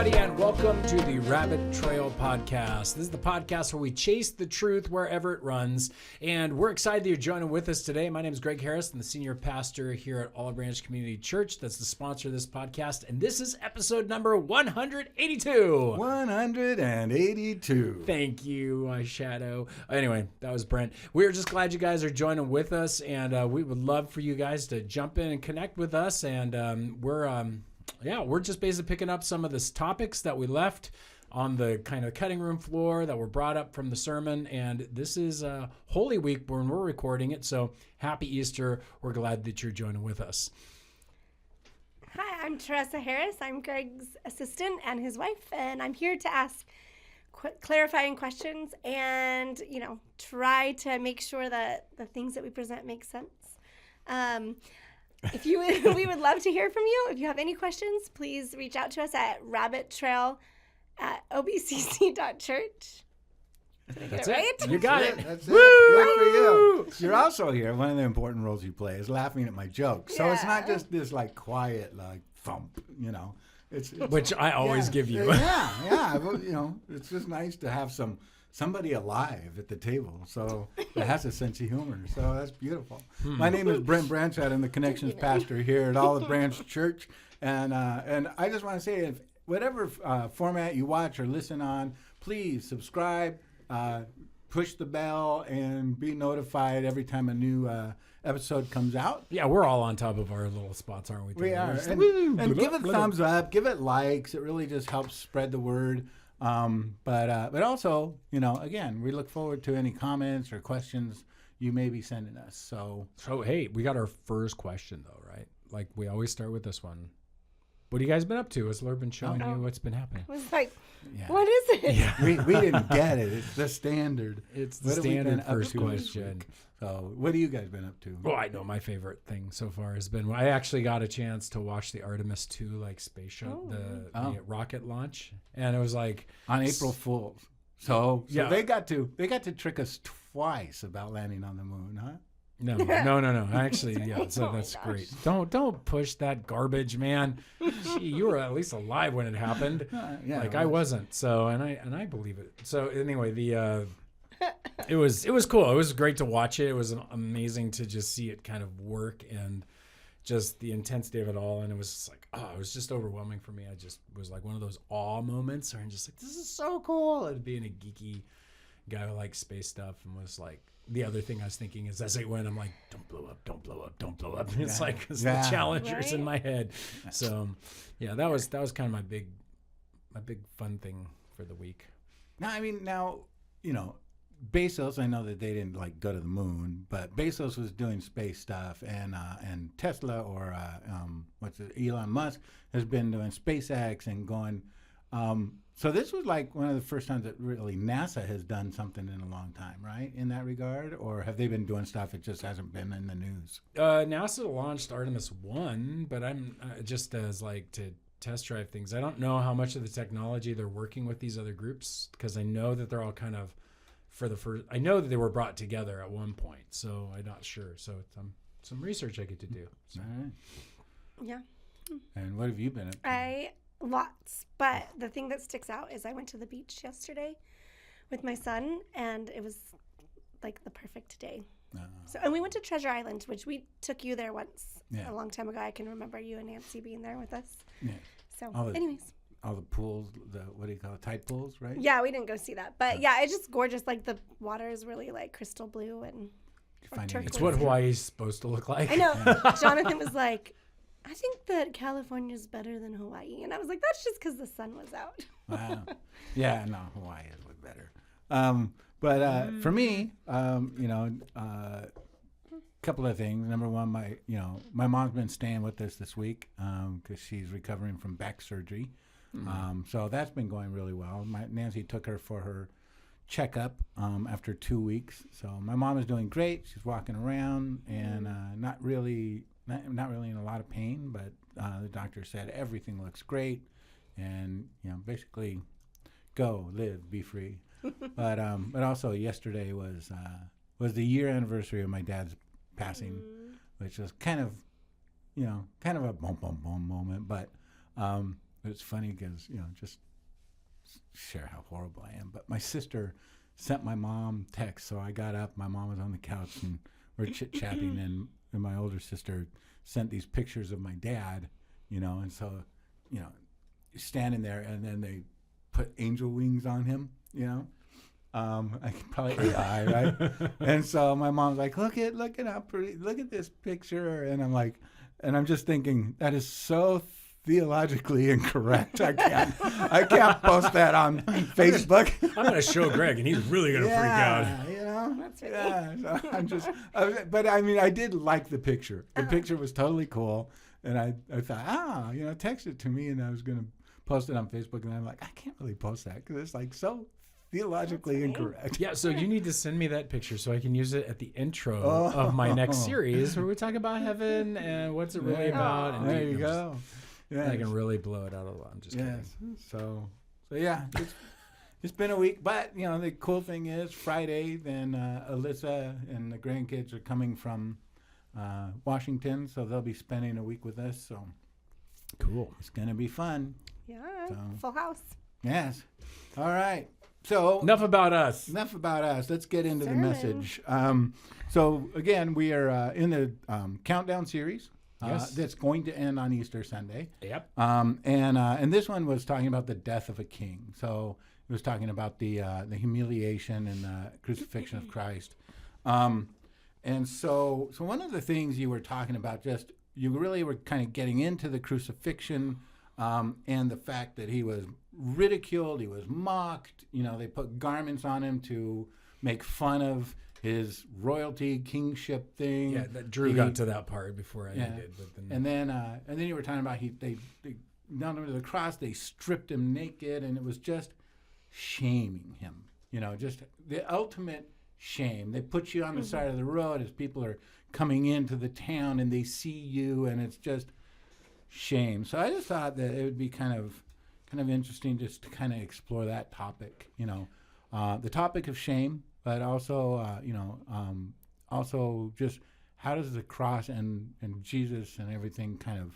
everybody, and welcome to the Rabbit Trail Podcast. This is the podcast where we chase the truth wherever it runs, and we're excited that you're joining with us today. My name is Greg Harris. I'm the senior pastor here at Olive Branch Community Church. That's the sponsor of this podcast, and this is episode number 182. 182. Thank you, Shadow. Anyway, that was Brent. We're just glad you guys are joining with us, and we would love for you guys to jump in and connect with us, and we're just basically picking up some of the topics that we left on the kind of cutting room floor that were brought up from the sermon. And this is Holy Week when we're recording it. So happy Easter. We're glad that you're joining with us. Hi, I'm Teresa Harris. I'm Greg's assistant and his wife. And I'm here to ask clarifying questions and, try to make sure that the things that we present make sense. We would love to hear from you. If you have any questions, please reach out to us at rabbittrail@obcc.church. That's it, it. right? You got it. That's Woo! it. Good for you. You're also here. One of the important roles you play is laughing at my jokes. So it's not just this quiet thump, It's Which I always give you. Yeah. It's just nice to have somebody alive at the table, so that has a sense of humor. So that's beautiful. My name is Brent Branchett. I'm the Connections Pastor here at Olive Branch Church, and I just want to say, if whatever format you watch or listen on, please subscribe, push the bell, and be notified every time a new episode comes out. Yeah, we're all on top of our little spots, aren't we? We are. And give it thumbs up, give it likes. It really just helps spread the word. But also, again, we look forward to any comments or questions you may be sending us. So hey, we got our first question though, right? Like we always start with this one. What have you guys been up to? Has Laura been showing you what's been happening? I was like, what is it? Yeah. we didn't get it. It's the standard. It's the standard first question. So what have you guys been up to? Well, I know my favorite thing so far has been I actually got a chance to watch the Artemis II space show, the rocket launch, and it was like on April Fools. So yeah, they got to trick us twice about landing on the moon, huh? No. Actually, yeah. So that's great. Don't push that garbage, man. Gee, you were at least alive when it happened. I wasn't. So and I believe it. So anyway, it was cool. It was great to watch it. It was amazing to just see it kind of work and just the intensity of it all. And it was just like, it was just overwhelming for me. I just was like one of those awe moments where I'm just like, this is so cool. And being a geeky guy who likes space stuff and was like, the other thing I was thinking is as I went, I'm like, don't blow up. And it's like it's the challengers in my head. So yeah, that was kind of my big fun thing for the week. Now, Bezos, I know that they didn't go to the moon, but Bezos was doing space stuff, and Tesla or Elon Musk has been doing SpaceX and going. So this was one of the first times that really NASA has done something in a long time, right? In that regard, or have they been doing stuff? It just hasn't been in the news. NASA launched Artemis I, but I'm just as to test drive things. I don't know how much of the technology they're working with these other groups because I know that they're all kind of I know that they were brought together at one point, so I'm not sure. So it's some research I get to do. So. All right. Yeah. And what have you been up to? Lots, but the thing that sticks out is I went to the beach yesterday with my son, and it was the perfect day. And we went to Treasure Island, which we took you there once a long time ago. I can remember you and Nancy being there with us. Yeah. So, anyways. All the pools, what do you call it, tide pools, right? Yeah, we didn't go see that. But it's just gorgeous. The water is really crystal blue and turquoise. It's what Hawaii's supposed to look like. I know. Jonathan was like, I think that California's better than Hawaii. And I was like, that's just because the sun was out. Wow. Yeah, no, Hawaii is way better. But for me, couple of things. Number one, my mom's been staying with us this week because she's recovering from back surgery. So that's been going really well. Nancy took her for her checkup after 2 weeks. So my mom is doing great. She's walking around and not really in a lot of pain, but the doctor said everything looks great, and basically go live, be free. But also yesterday was the year anniversary of my dad's passing, which was kind of a boom boom boom moment. But it's funny because, just share how horrible I am. But my sister sent my mom text, so I got up. My mom was on the couch, and we're chit-chatting, and my older sister sent these pictures of my dad, and so, standing there, and then they put angel wings on him, I could probably AI, right? And so my mom's like, look at how pretty, look at this picture. And I'm like, and I'm just thinking, that is so theologically incorrect. I can't post that on Facebook. I'm going to show Greg, and he's really going to freak out. That's right. Yeah. So I'm just, but I mean, I did like the picture. The picture was totally cool. And I thought, text it to me, and I was going to post it on Facebook. And I'm like, I can't really post that because it's like so theologically incorrect. Yeah, so you need to send me that picture so I can use it at the intro of my next series where we talk about heaven and what's it really about. And there you go. Yeah, I can really blow it out of the I'm just kidding. So yeah, it's been a week, but the cool thing is Friday. Then Alyssa and the grandkids are coming from Washington, so they'll be spending a week with us. So cool. It's gonna be fun. Yeah, full house. Yes. All right. So enough about us. Let's get into the message. So again, we are in the countdown series. That's going to end on Easter Sunday. Yep. And this one was talking about the death of a king. So it was talking about the humiliation and the crucifixion of Christ. And so one of the things you were talking about, you really were kind of getting into the crucifixion and the fact that he was ridiculed, he was mocked. They put garments on him to make fun of his royalty, kingship thing. Yeah, that Drew got to that part before I did. But then, and then you were talking about they nailed him to the cross. They stripped him naked, and it was just shaming him. Just the ultimate shame. They put you on the side of the road as people are coming into the town, and they see you, and it's just shame. So I just thought that it would be kind of interesting just to kind of explore that topic. The topic of shame. But also, also just how does the cross and Jesus and everything kind of,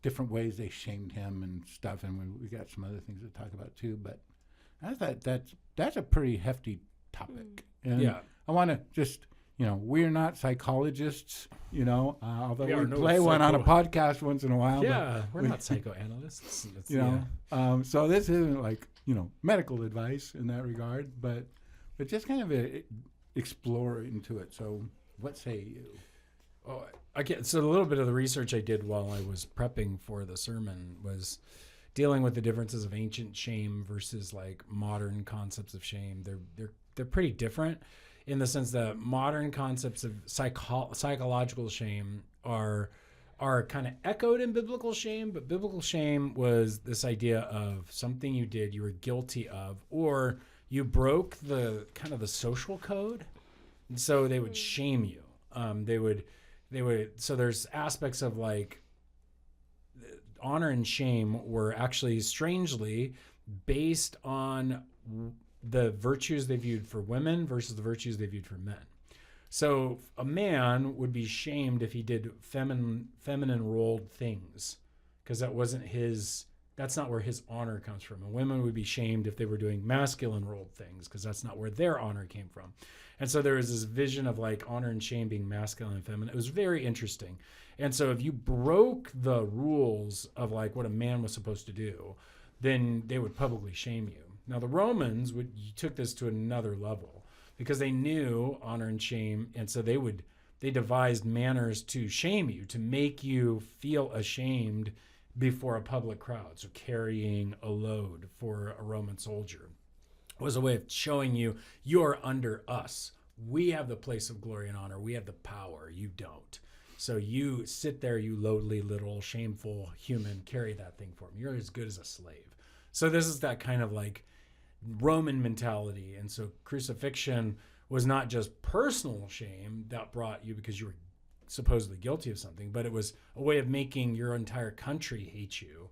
different ways they shamed him and stuff. And we got some other things to talk about too. But I thought that's a pretty hefty topic. And I want to just, we're not psychologists, although we play one on a podcast once in a while. Yeah, we're not psychoanalysts. So this isn't like, medical advice in that regard, but just kind of explore into it. So what say you? Oh, so a little bit of the research I did while I was prepping for the sermon was dealing with the differences of ancient shame versus like modern concepts of shame. They're pretty different in the sense that modern concepts of psychological shame are kind of echoed in biblical shame, but biblical shame was this idea of something you did, you were guilty of, or you broke the kind of the social code, and so they would shame you. They would. So there's aspects of like honor and shame were actually strangely based on the virtues they viewed for women versus the virtues they viewed for men. So a man would be shamed if he did feminine rolled things, because that's not where his honor comes from. And women would be shamed if they were doing masculine rolled things, because that's not where their honor came from. And so there was this vision of like honor and shame being masculine and feminine. It was very interesting. And so if you broke the rules of like what a man was supposed to do, then they would publicly shame you. Now the Romans took this to another level, because they knew honor and shame, and so they devised manners to shame you, to make you feel ashamed before a public crowd. So carrying a load for a Roman soldier was a way of showing you are under us. We have the place of glory and honor. We have the power. You don't. So you sit there, you lowly little shameful human, carry that thing for me. You're as good as a slave. So this is that kind of like Roman mentality. And so crucifixion was not just personal shame that brought you because you were supposedly guilty of something, but it was a way of making your entire country hate you,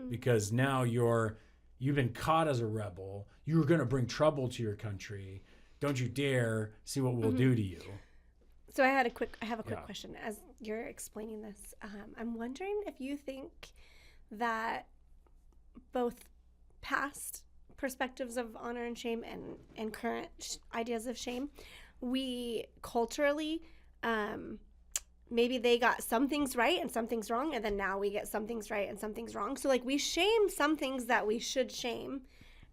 because now you've been caught as a rebel. You're going to bring trouble to your country. Don't you dare see what we'll do to you. So I have a quick question as you're explaining this. I'm wondering if you think that both past perspectives of honor and shame and current ideas of shame, we culturally, maybe they got some things right and some things wrong, and then now we get some things right and some things wrong. So like we shame some things that we should shame,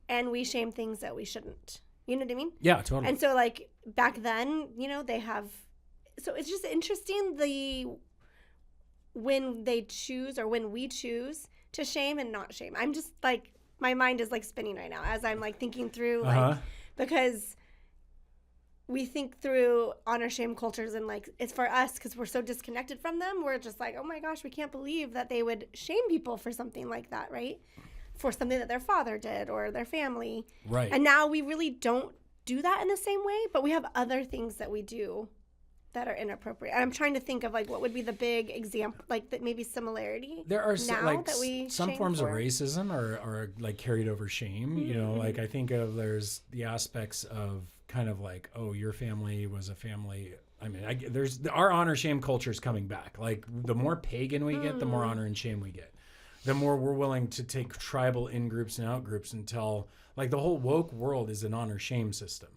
and we shame things that we shouldn't. You know what I mean? Yeah, totally. And so like back then, they have, so it's just interesting when they choose, or when we choose to shame and not shame. I'm just like, my mind is like spinning right now as I'm like thinking through, like, because we think through honor shame cultures, and like it's for us because we're so disconnected from them. We're just like, oh my gosh, we can't believe that they would shame people for something like that, right? For something that their father did or their family. Right. And now we really don't do that in the same way, but we have other things that we do that are inappropriate. And I'm trying to think of like what would be the big example, like that maybe similarity. There are now like that we some forms for. of racism are like carried over shame. Mm-hmm. Like I think of there's the aspects of kind of like, oh, your family was a family. I mean, there's our honor shame culture is coming back. Like the more pagan we get, the more honor and shame we get. The more we're willing to take tribal in-groups and out-groups until, like, the whole woke world is an honor-shame system.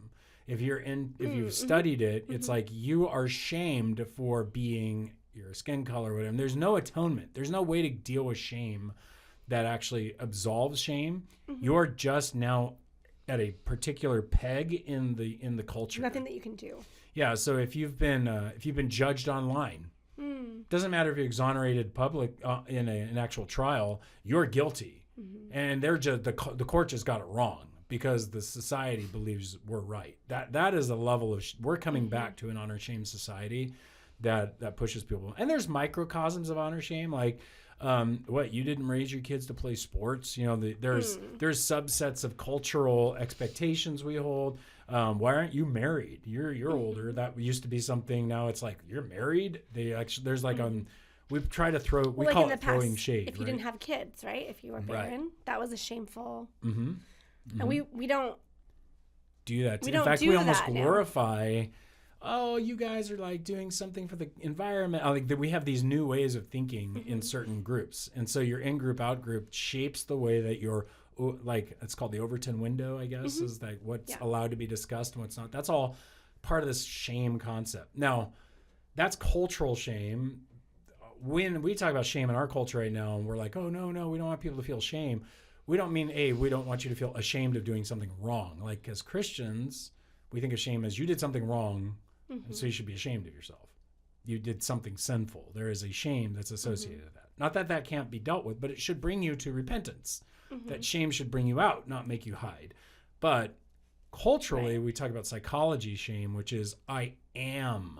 If you've studied it, it's like you are shamed for being your skin color or whatever. And there's no atonement. There's no way to deal with shame that actually absolves shame. You're just now at a particular peg in the culture. Nothing that you can do. Yeah. So if you've been judged online, doesn't matter if you're exonerated public in an actual trial, you're guilty, and they're just the court just got it wrong because the society believes we're right. That is a level of we're coming back to an honor shame society that pushes people. And there's microcosms of honor shame, like what, you didn't raise your kids to play sports. There's subsets of cultural expectations we hold. Why aren't you married? You're older. That used to be something. Now it's like, you're married. There's like we try to throw, we like call in the it throwing past, shade. If you didn't have kids, right? If you were barren, that was a shameful. And we don't do that. We In don't fact, do we almost that now. glorify. Oh, you guys are like doing something for the environment. Like we have these new ways of thinking in certain groups, and so your in-group, out-group shapes the way that you're. Like it's called the Overton window, I guess, is like what's allowed to be discussed and what's not. That's all part of this shame concept. Now, that's cultural shame. When we talk about shame in our culture right now, and we're like, oh, no, we don't want people to feel shame. We don't mean, we don't want you to feel ashamed of doing something wrong. Like as Christians, we think of shame as you did something wrong, and so you should be ashamed of yourself. You did something sinful. There is a shame that's associated with that. Not that can't be dealt with, but it should bring you to repentance. That shame should bring you out, not make you hide. But culturally, we talk about psychology shame, which is I am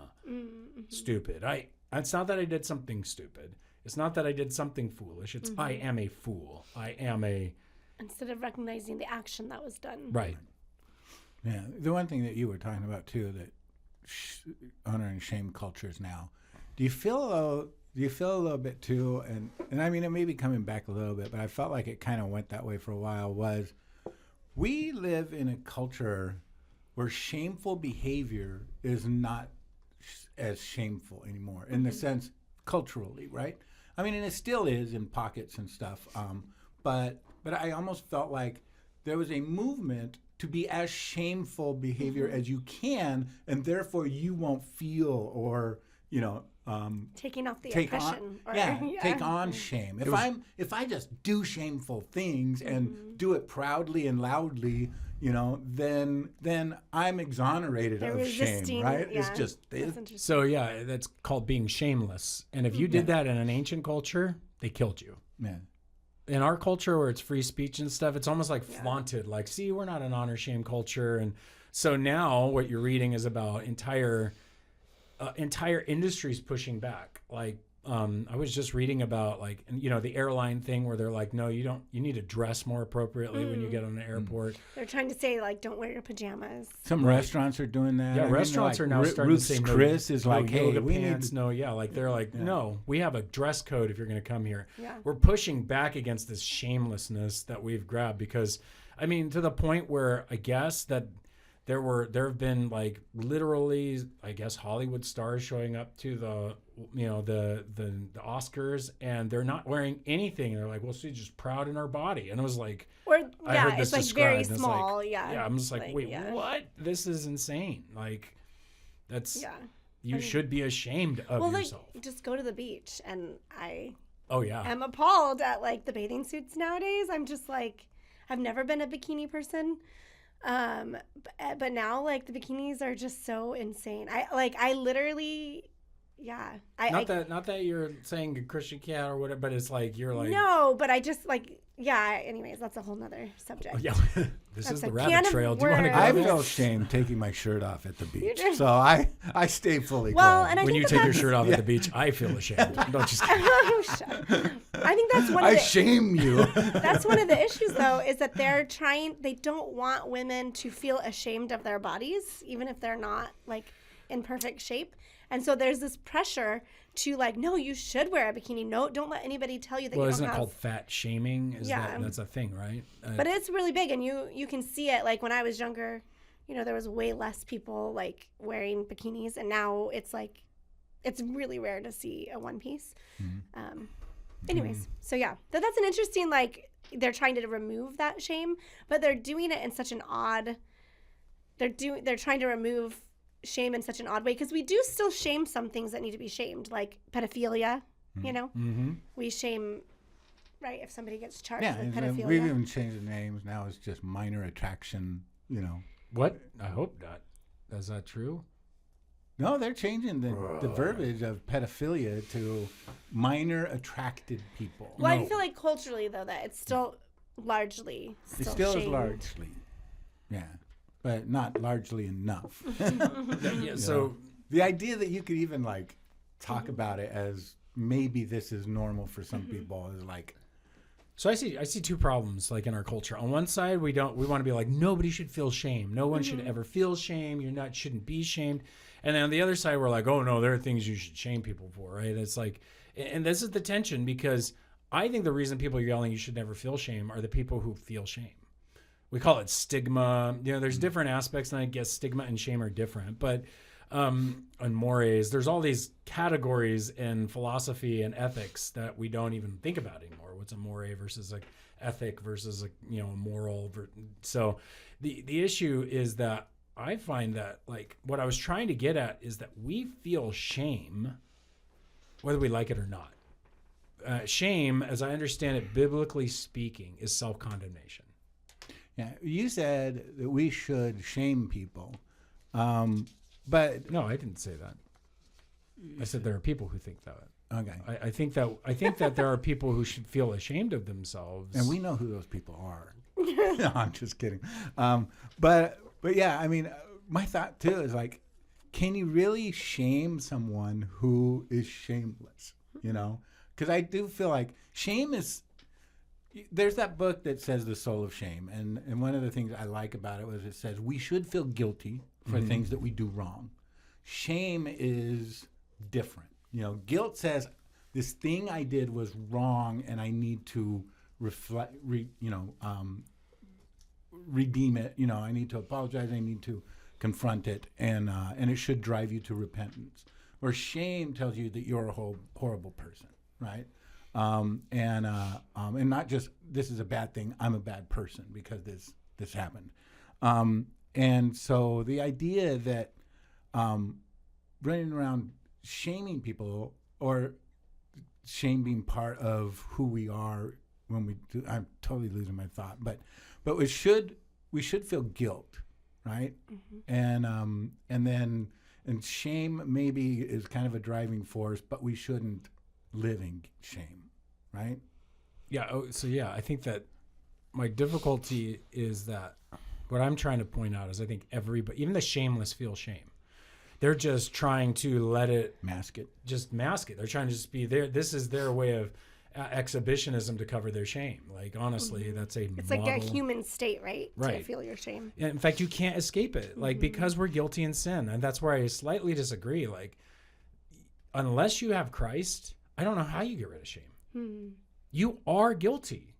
stupid. It's not that I did something stupid. It's not that I did something foolish. It's I am a fool. I am a... Instead of recognizing the action that was done. Right. Yeah. The one thing that you were talking about, too, that honor and shame cultures now, do you feel a little bit too, and I mean, it may be coming back a little bit, but I felt like it kind of went that way for a while, was we live in a culture where shameful behavior is not as shameful anymore in the sense culturally, right? I mean, and it still is in pockets and stuff, but I almost felt like there was a movement to be as shameful behavior as you can, and therefore you won't feel or, taking off the take oppression. take on shame. If I just do shameful things and do it proudly and loudly, then I'm exonerated of shame, right? Yeah, it's just So that's called being shameless. And if you did that in an ancient culture, they killed you. man. In our culture where it's free speech and stuff, it's almost like flaunted. Like, see, we're not an honor shame culture. And so now what you're reading is about entire industries pushing back. Like I was just reading about the airline thing where they're like, no, you need to dress more appropriately when you get on an airport. They're trying to say don't wear your pajamas. Some restaurants are doing that. Yeah, restaurants are now starting Ruth's to say Chris is like, hey, yoga we pants. need They're like, no, we have a dress code if you're going to come here. Yeah. We're pushing back against this shamelessness that we've grabbed because, I mean, to the point where I guess that there have been like literally, I guess, Hollywood stars showing up to the Oscars, and they're not wearing anything. They're like, well, she's just proud in her body. And I was like, I heard this it's like very described, small. Yeah, I'm just like, wait, what? This is insane. Like, that's you should be ashamed of yourself. Like, just go to the beach, and Oh yeah. I'm appalled at like the bathing suits nowadays. I'm just like, I've never been a bikini person. But now like the bikinis are just so insane. I literally, not that you're saying a Christian cat or whatever, but it's like you're like, no, but I just like, anyways, that's a whole nother subject. Oh, yeah. This is the rabbit trail. Do you want to go? I feel shame taking my shirt off at the beach, so I stay fully clothed. And when you take your shirt off at the beach, I feel ashamed. Don't just. I think that's one. I shame you. That's one of the issues, though, is that they don't want women to feel ashamed of their bodies, even if they're not like in perfect shape. And so there's this pressure to like, no, you should wear a bikini. No, don't let anybody tell you that you don't have. Well, isn't it called fat shaming? That's a thing, right? But it's really big, and you can see it. Like when I was younger, there was way less people like wearing bikinis, and now it's like, it's really rare to see a one piece. Mm-hmm. Anyways, so yeah, that's an interesting, like, they're trying to remove that shame, but they're doing it in such an odd. They're trying to remove shame in such an odd way, because we do still shame some things that need to be shamed, like pedophilia. Mm-hmm. We shame, right, if somebody gets charged with pedophilia. We've even changed the names. Now it's just minor attraction. What? I hope not. Is that true? No, they're changing the verbiage of pedophilia to minor attracted people. Well, I feel like culturally, though, that it's still largely it still shamed. is largely, yeah, but not largely enough. So the idea that you could even like talk about it as maybe this is normal for some people is like. So I see two problems like in our culture. On one side, we want to be like, nobody should feel shame. No one should ever feel shame. Shouldn't be shamed. And then on the other side, we're like, oh no, there are things you should shame people for, right? It's like, and this is the tension, because I think the reason people are yelling you should never feel shame are the people who feel shame. We call it stigma. There's different aspects, and I guess stigma and shame are different. But and mores, there's all these categories in philosophy and ethics that we don't even think about anymore. What's a more versus like ethic versus a moral? So the issue is that I find that like what I was trying to get at is that we feel shame whether we like it or not. Shame, as I understand it, biblically speaking, is self-condemnation. Yeah, you said that we should shame people, but no, I didn't say that. I said there are people who think that. Okay, I think that there are people who should feel ashamed of themselves, and we know who those people are. No, I'm just kidding. But yeah, I mean, my thought too is like, can you really shame someone who is shameless? Because I do feel like shame is. There's that book that says The Soul of Shame, and one of the things I like about it was it says we should feel guilty for things that we do wrong. Shame is different. Guilt says this thing I did was wrong, and I need to redeem it. I need to apologize. I need to confront it, and it should drive you to repentance. Where shame tells you that you're a horrible person, right? And not just this is a bad thing. I'm a bad person because this happened. And so the idea that running around shaming people or shame being part of who we are when we do, I'm totally losing my thought, but we should feel guilt, right? Mm-hmm. And shame maybe is kind of a driving force, but we shouldn't live in shame, right? Yeah. I think that my difficulty is that what I'm trying to point out is I think everybody, even the shameless, feel shame. They're just trying to let it mask it. Just mask it. They're trying to just be there. This is their way of exhibitionism to cover their shame. Like honestly, that's it's model. like a human state, right? Right. To feel your shame. Yeah, in fact, you can't escape it. Like because we're guilty in sin, and that's where I slightly disagree. Like unless you have Christ, I don't know how you get rid of shame. You are guilty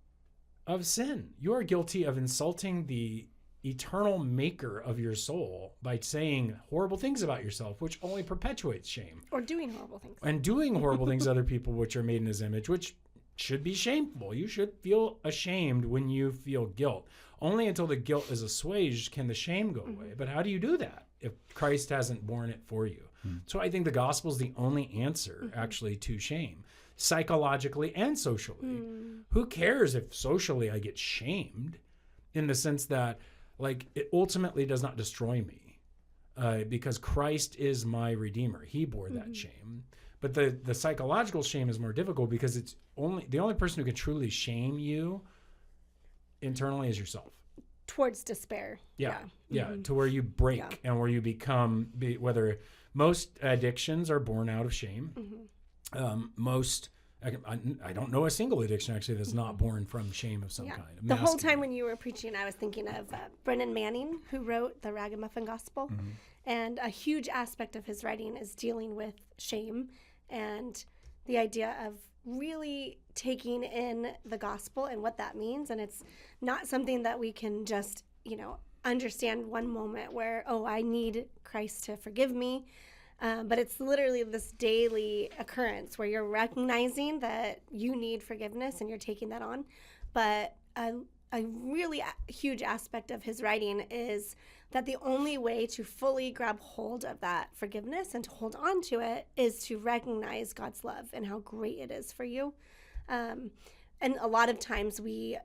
of sin. You are guilty of insulting the eternal maker of your soul by saying horrible things about yourself, which only perpetuates shame. Or doing horrible things. And doing horrible things to other people, which are made in his image, which should be shameful. You should feel ashamed when you feel guilt. Only until the guilt is assuaged can the shame go away. But how do you do that if Christ hasn't borne it for you? So I think the gospel is the only answer actually to shame, psychologically and socially. Who cares if socially I get shamed, in the sense that, like, it ultimately does not destroy me, because Christ is my Redeemer. He bore that shame. But the psychological shame is more difficult, because it's the only person who can truly shame you internally is yourself. Towards despair. Yeah. To where you break and where you become, whether most addictions are born out of shame. I don't know a single addiction actually that's not born from shame of some kind. The whole time when you were preaching, I was thinking of Brennan Manning, who wrote the Ragamuffin Gospel. And a huge aspect of his writing is dealing with shame and the idea of really taking in the gospel and what that means. And it's not something that we can just, understand one moment where, oh, I need Christ to forgive me. But it's literally this daily occurrence where you're recognizing that you need forgiveness and you're taking that on. But a really huge aspect of his writing is that the only way to fully grab hold of that forgiveness and to hold on to it is to recognize God's love and how great it is for you. And a lot of times we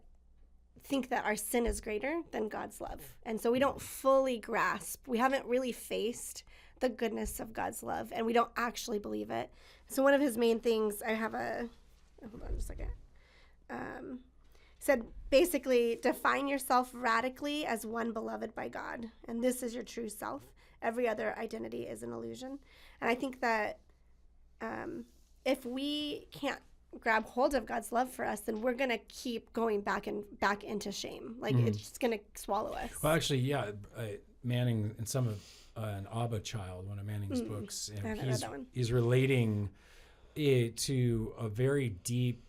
think that our sin is greater than God's love. And so we don't fully grasp. We haven't really faced the goodness of God's love, and we don't actually believe it. So one of his main things, hold on just a second. Said basically, define yourself radically as one beloved by God, and this is your true self. Every other identity is an illusion. And I think that if we can't grab hold of God's love for us, then we're gonna keep going back into shame. Like it's just gonna swallow us. Well, actually, Manning in some of an Abba Child, one of Manning's books, and he's relating it to a very deep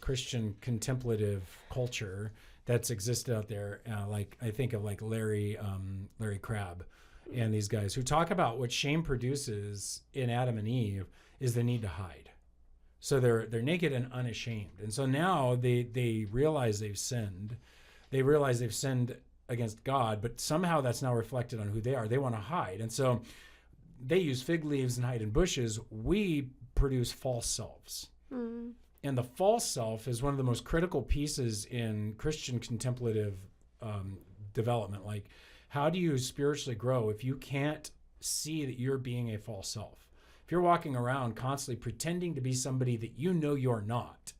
Christian contemplative culture that's existed out there. Like I think of like Larry Crabb and these guys who talk about what shame produces in Adam and Eve is the need to hide. So they're naked and unashamed, and so now they realize they've sinned. They realize they've sinned against God, but somehow that's now reflected on who they are. They want to hide, and so they use fig leaves and hide in bushes. We produce false selves. And the false self is one of the most critical pieces in Christian contemplative development. Like, how do you spiritually grow if you can't see that you're being a false self? If you're walking around constantly pretending to be somebody that you know you're not,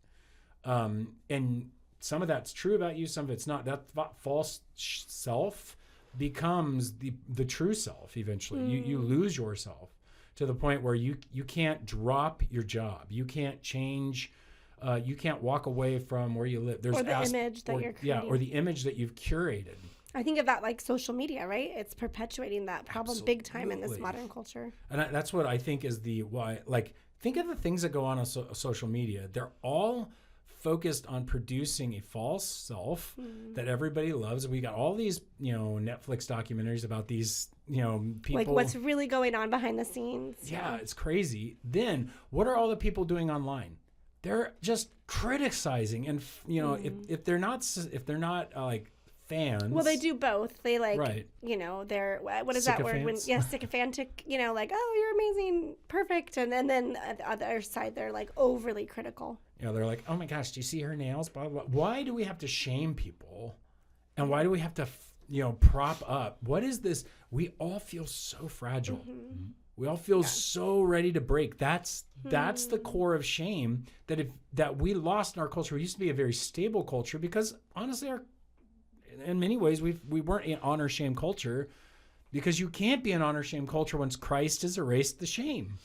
and some of that's true about you, some of it's not, that false self becomes the true self eventually. You lose yourself to the point where you can't drop your job. You can't change. You can't walk away from where you live. Or the image that you're creating. Yeah, or the image that you've curated. I think of that like social media, right? It's perpetuating that problem big time in this modern culture. And that's what I think is why. Like, think of the things that go on social media. They're all focused on producing a false self that everybody loves. We got all these, Netflix documentaries about these, people. Like what's really going on behind the scenes. Yeah, it's crazy. Then what are all the people doing online? They're just criticizing, and if they're not like fans. Well, they do both. They they're what is that word? Sycophantic. Like, oh, you're amazing, perfect, and then on the other side they're like overly critical. They're like, oh my gosh, do you see her nails? Blah, blah, blah. Why do we have to shame people? And why do we have to, prop up? What is this? We all feel so fragile. We all feel so ready to break. That's the core of shame that we lost in our culture. We used to be a very stable culture because honestly, in many ways, we weren't an honor shame culture, because you can't be an honor shame culture once Christ has erased the shame.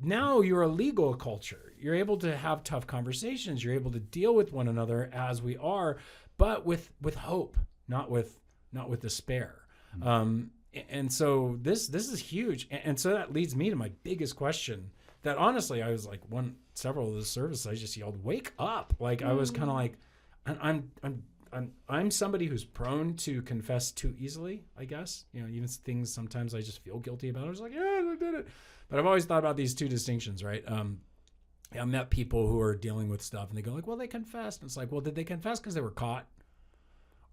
Now you're a legal culture. You're able to have tough conversations. You're able to deal with one another as we are, but with hope, not with despair. And so this is huge. And so that leads me to my biggest question. That honestly, I was like, several of the services, I just yelled, "Wake up!" Like I was kind of like, I'm I'm somebody who's prone to confess too easily, I guess. Even things sometimes I just feel guilty about. I was like, yeah, I did it. But I've always thought about these two distinctions, right? I met people who are dealing with stuff and they go like, well, they confessed. And it's like, well, did they confess because they were caught?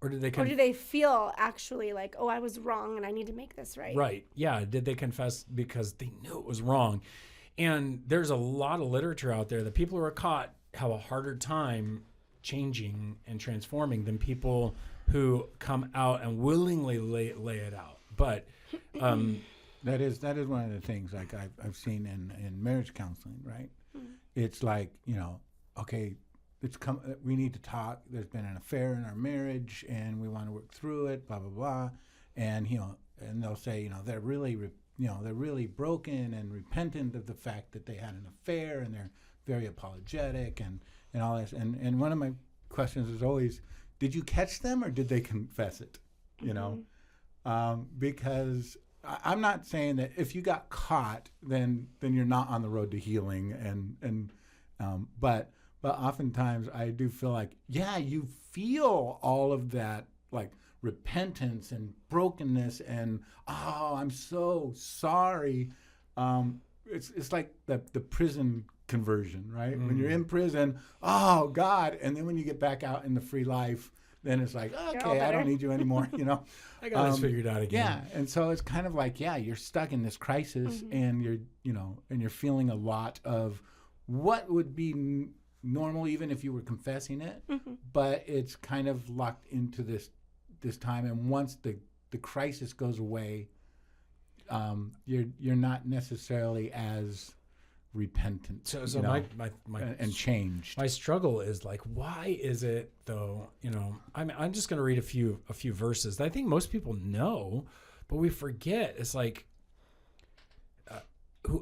Or did they feel actually like, oh, I was wrong and I need to make this right? Right. Yeah. Did they confess because they knew it was wrong? And there's a lot of literature out there that people who are caught have a harder time changing and transforming than people who come out and willingly lay it out. But that is one of the things like I've seen in marriage counseling, right? Mm-hmm. It's like, okay, we need to talk. There's been an affair in our marriage and we want to work through it, blah, blah, blah. And, and they'll say, they're really broken and repentant of the fact that they had an affair, and they're very apologetic and all this. And one of my questions is always, did you catch them or did they confess it? Because I'm not saying that if you got caught, then you're not on the road to healing. But oftentimes I do feel like, yeah, you feel all of that, like repentance and brokenness and, oh, I'm so sorry. It's like the prison conversion, right? When you're in prison, oh God, and then when you get back out in the free life, then it's like, okay, I don't need you anymore, I got this figured out again. Yeah, and so it's kind of like, yeah, you're stuck in this crisis, and you're feeling a lot of what would be normal even if you were confessing it, but it's kind of locked into this time, and once the crisis goes away, you're not necessarily as repentant, so my and changed. My struggle is like, why is it though? I'm just going to read a few verses that I think most people know, but we forget. It's like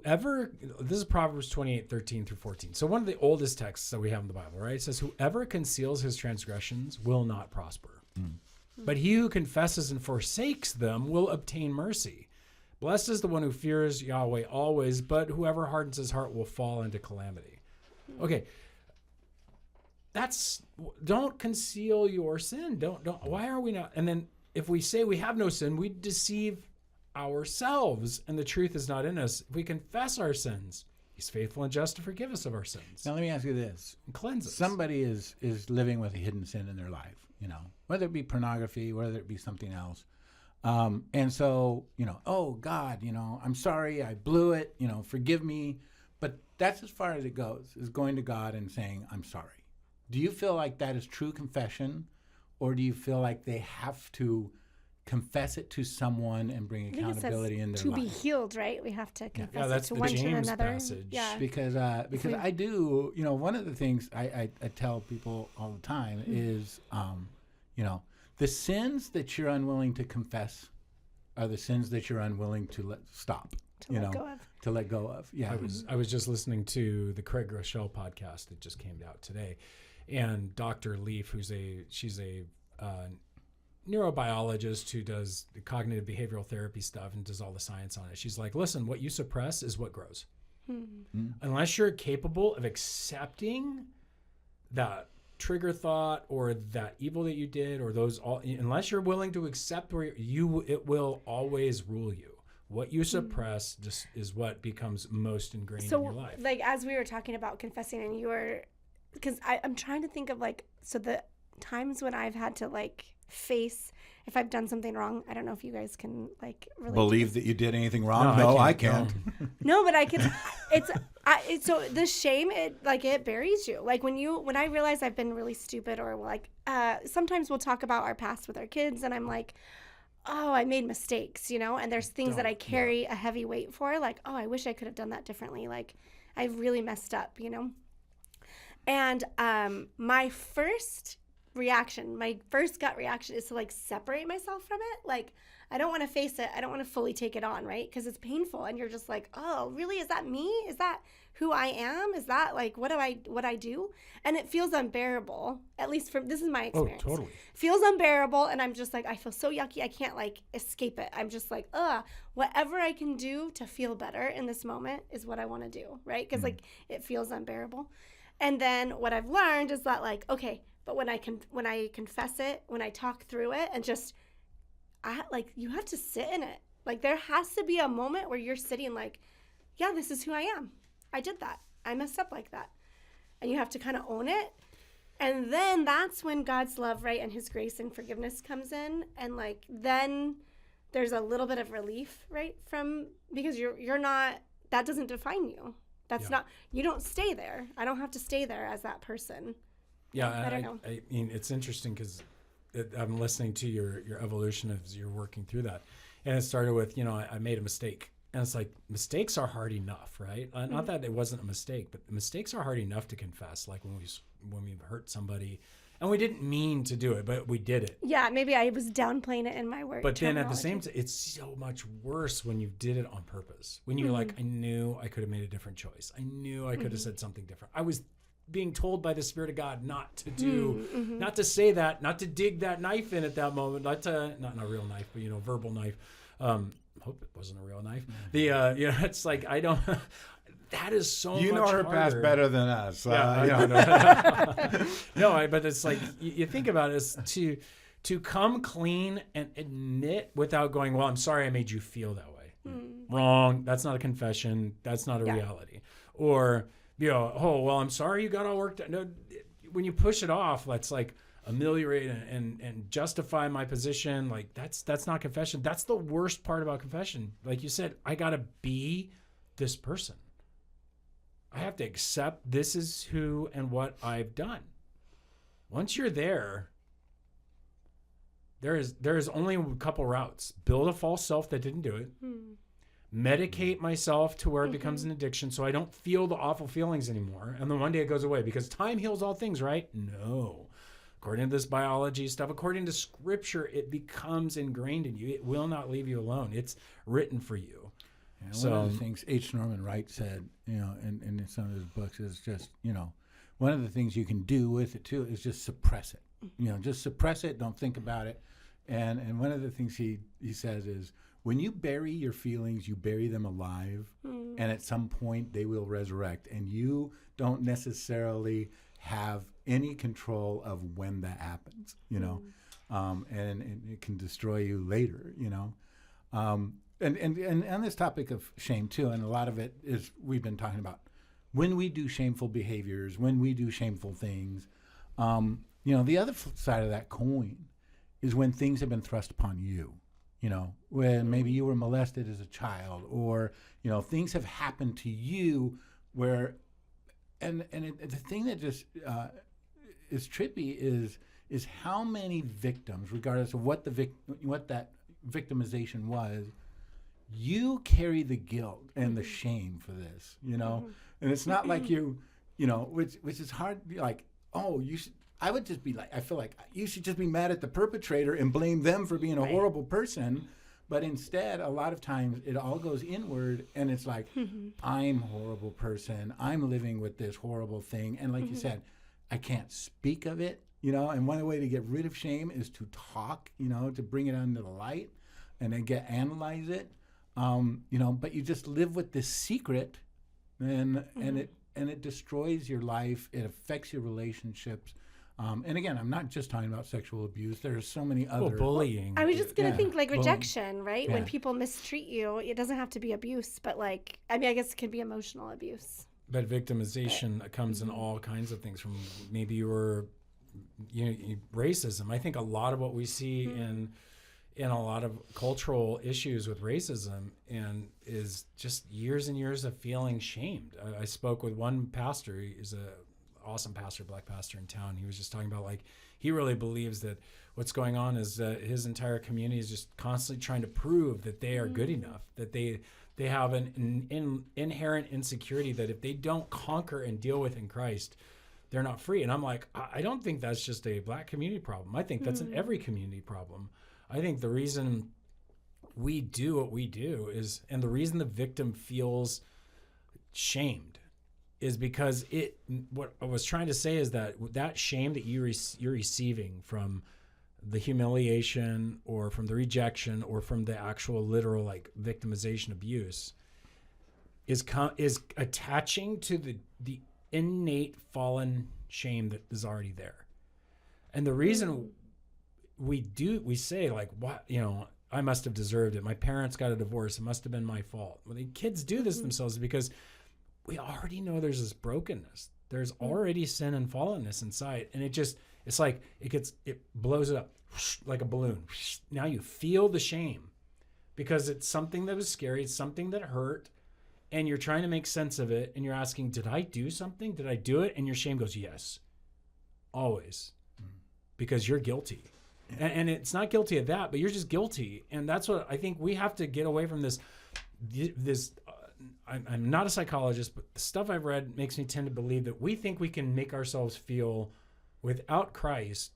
this is Proverbs 28:13-14. So one of the oldest texts that we have in the Bible, right? It says, whoever conceals his transgressions will not prosper, but he who confesses and forsakes them will obtain mercy. Blessed is the one who fears Yahweh always, but whoever hardens his heart will fall into calamity. Okay. Don't conceal your sin. Don't, why are we not? And then if we say we have no sin, we deceive ourselves and the truth is not in us. If we confess our sins, he's faithful and just to forgive us of our sins. Now let me ask you this. And cleanse us. Somebody is living with a hidden sin in their life, whether it be pornography, whether it be something else. And so, oh God, I'm sorry, I blew it, forgive me. But that's as far as it goes, is going to God and saying, I'm sorry. Do you feel like that is true confession? Or do you feel like they have to confess it to someone and bring accountability in their life? To be healed, right? We have to confess that's it to the one James to another. Passage. Yeah. Because I do, one of the things I tell people all the time is, the sins that you're unwilling to confess are the sins that you're unwilling to let let go of. Yeah. I was just listening to the Craig Rochelle podcast that just came out today, and Dr. Leaf, she's a neurobiologist who does the cognitive behavioral therapy stuff and does all the science on it. She's like, listen, what you suppress is what grows. Unless you're capable of accepting that trigger thought or that evil that you did or unless you're willing to accept it will always rule you. What you suppress just is what becomes most ingrained in your life. Like as we were talking about confessing, and because I'm trying to think of the times when I've had to face if I've done something wrong. I don't know if you guys can relate believe that you did anything wrong. No, I can't. No, but I can. So the shame, it buries you. When I realize I've been really stupid, or sometimes we'll talk about our past with our kids, and I'm like, oh, I made mistakes, and there's things that I carry a heavy weight for, oh, I wish I could have done that differently. I really messed up, And my first gut reaction is to separate myself from it. I don't want to face it. I don't want to fully take it on, right? Because it's painful, and you're just like, oh, really? Is that me? Is that who I am? Is that what I do? And it feels unbearable. At least this is my experience. Oh, totally. Feels unbearable, and I'm just I feel so yucky. I can't escape it. I'm just whatever I can do to feel better in this moment is what I want to do, right? Because it feels unbearable. And then what I've learned is that okay, But when I confess it, when I talk through it, and just, you have to sit in it. Like, there has to be a moment where you're sitting like, yeah, this is who I am. I did that. I messed up like that. And you have to kind of own it. And then that's when God's love, right, and his grace and forgiveness comes in. And, like, then there's a little bit of relief, right, because you're not, that doesn't define you. That's not, you don't stay there. I don't have to stay there as that person. Yeah, I don't know. I mean, it's interesting because I'm listening to your evolution as you're working through that. And it started with, I made a mistake. And it's like, mistakes are hard enough, right? Not that it wasn't a mistake, but mistakes are hard enough to confess. Like when we hurt somebody, and we didn't mean to do it, but we did it. Yeah, maybe I was downplaying it in my work. But then at the same time, it's so much worse when you did it on purpose. When you're like, I knew I could have made a different choice. I knew I could have said something different. I was being told by the Spirit of God not to do, not to say that, not to dig that knife in at that moment, not a real knife, but verbal knife. Hope it wasn't a real knife. It's like, I don't. That is so. You much know her harder. past better than us. No, but it's like you think about it as to come clean and admit without going, well, I'm sorry I made you feel that way. Wrong. That's not a confession. That's not a reality. Or oh well, I'm sorry you got all worked out. No, when you push it off, that's like ameliorate and justify my position. Like that's not confession. That's the worst part about confession. Like you said, I gotta be this person. I have to accept this is who and what I've done. Once you're there is only a couple routes. Build a false self that didn't do it. Medicate myself to where it becomes an addiction so I don't feel the awful feelings anymore. And then one day it goes away because time heals all things, right? No. According to this biology stuff, according to scripture, it becomes ingrained in you. It will not leave you alone. It's written for you. Yeah, one of the things H. Norman Wright said, in some of his books is just, one of the things you can do with it too is just suppress it. Just suppress it. Don't think about it. And one of the things he says is, when you bury your feelings, you bury them alive, and at some point they will resurrect, and you don't necessarily have any control of when that happens, and it can destroy you later, And on this topic of shame too, and a lot of it is we've been talking about when we do shameful behaviors, when we do shameful things. The other side of that coin is when things have been thrust upon you. When maybe you were molested as a child, or things have happened to you where, the thing that just is trippy is how many victims, regardless of what that victimization was. You carry the guilt and the shame for this, and it's not like which is hard. Like, oh, you should. I would just be like, I feel like you should just be mad at the perpetrator and blame them for being a horrible person. But instead, a lot of times it all goes inward, and it's like, I'm a horrible person. I'm living with this horrible thing, and like you said, I can't speak of it, And one way to get rid of shame is to talk, to bring it under the light, and then analyze it. But you just live with this secret, and it destroys your life. It affects your relationships. And again, I'm not just talking about sexual abuse. There's so many other bullying. I was just gonna think like rejection, right? Yeah. When people mistreat you, it doesn't have to be abuse, but I guess it can be emotional abuse. But victimization comes in all kinds of things. From maybe you were, racism. I think a lot of what we see in a lot of cultural issues with racism and is just years and years of feeling shamed. I spoke with one pastor. He's a awesome pastor, black pastor in town. He was just talking about he really believes that what's going on is that his entire community is just constantly trying to prove that they are good enough, that they have an inherent insecurity that if they don't conquer and deal with in Christ, they're not free. And I'm like, I don't think that's just a black community problem. I think that's an every community problem. I think the reason we do what we do is, and the reason the victim feels shamed is because what I was trying to say is that shame that you're receiving from the humiliation or from the rejection or from the actual literal victimization abuse is attaching to the innate fallen shame that is already there. And the reason we say like, what, I must have deserved it. My parents got a divorce. It must have been my fault. Well, the kids do this themselves because we already know there's this brokenness. There's already sin and fallenness inside. And it's like it blows it up like a balloon. Now you feel the shame because it's something that was scary. It's something that hurt. And you're trying to make sense of it. And you're asking, did I do something? Did I do it? And your shame goes, yes, always, because you're guilty. And it's not guilty of that, but you're just guilty. And that's what I think we have to get away from this. I'm not a psychologist, but the stuff I've read makes me tend to believe that we think we can make ourselves feel without Christ